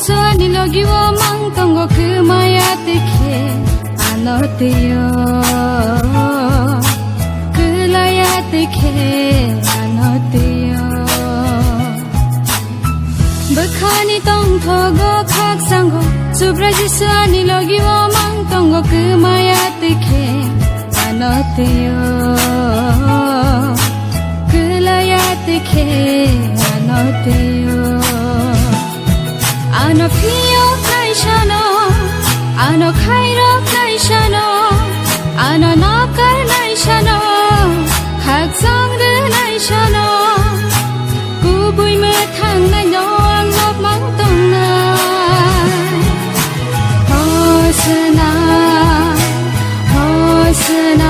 수아니 러기와 망동거 그마야 뜨게 안 어때요 그라야 뜨게 안 어때요 버카니 똥터거 각상거 수브라지 수아니 러기와 망동거 그마야 뜨게 안 어때요 그라야 뜨게 안 어때요 아노 피어 카이샤노 아노 카이로 카이샤노 아노 나칼 나이샤노 각성드 나이샤노 구부이며 탕나이 너왕 럽망똥나 허스나 허스나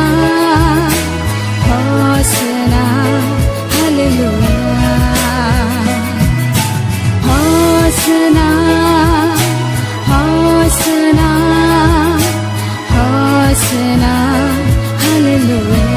허스나 할렐루야 허스나 허스나 허스나 할렐루야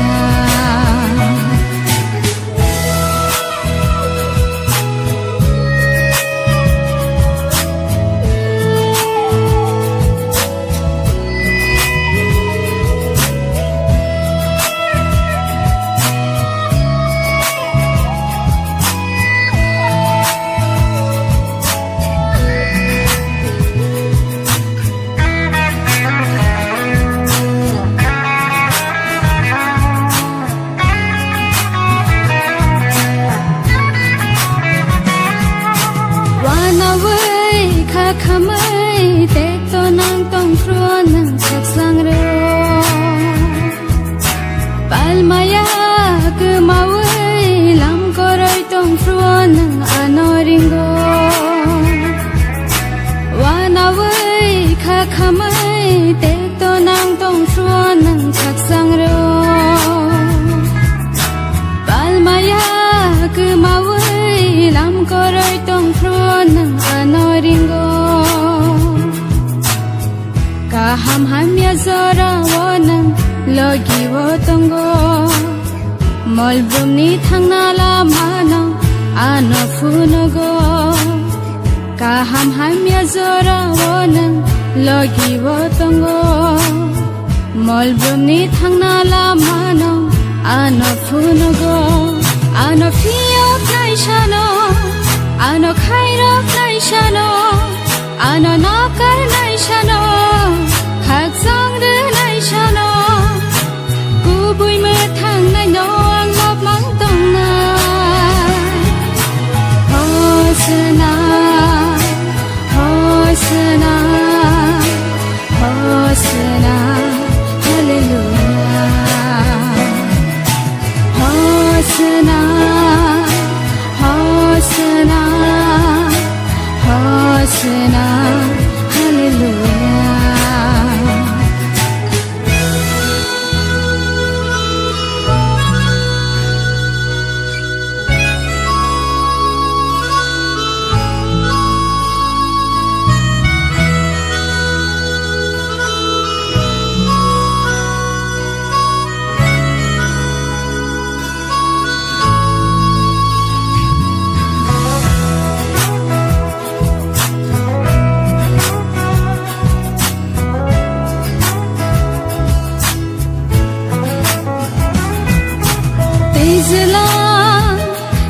카카마이 떼또낭 똥프로낭 책상으로 빨마야 그마위 람거럴 똥프로낭 안어린고 와나위 카카마이 떼또낭 똥프로낭 책상으로 빨마야 그마위 람거럴 똥프로낭 안어린고 kahamhamya zora wonang logi wotongo molbumni thangnala mano ano funogo kahamhamya zora wonang logi wotongo molbumni thangnala mano ano funogo ano fiyo naishano ano khairo naishano ano nakar naishano 각성드 나이샤노 구부이며 탕나이 너왕 럽망똥나 허스나 허스나 허스나 할렐루야 허스나 허스나 허스나 할렐루야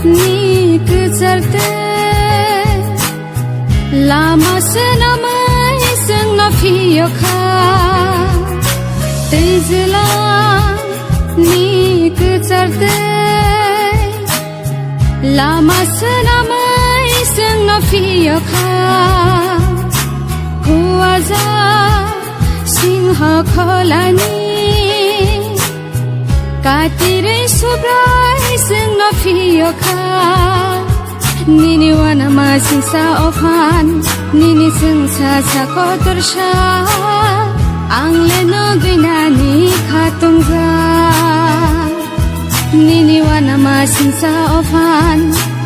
ni kızardı lama senamay sen nafiyoka tezla ni kızardı lama senamay sen nafiyoka kuaza sinha kholani katirei subrai sing no fiyoka nini wana ma sing sa ofan nini sing sa sa kotorsha angle no ginani khatungza nini wana ma sing sa ofan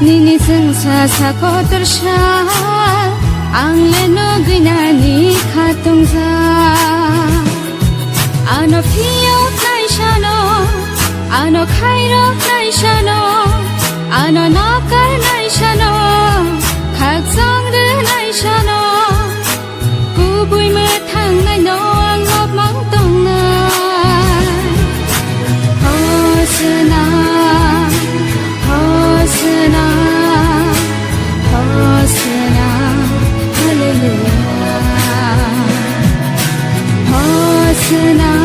nini sing sa sa kotorsha angle no ginani khatungza ano fiyok naishano ano khairo naishano ano nakar naishano 각성드 나이샤노 senang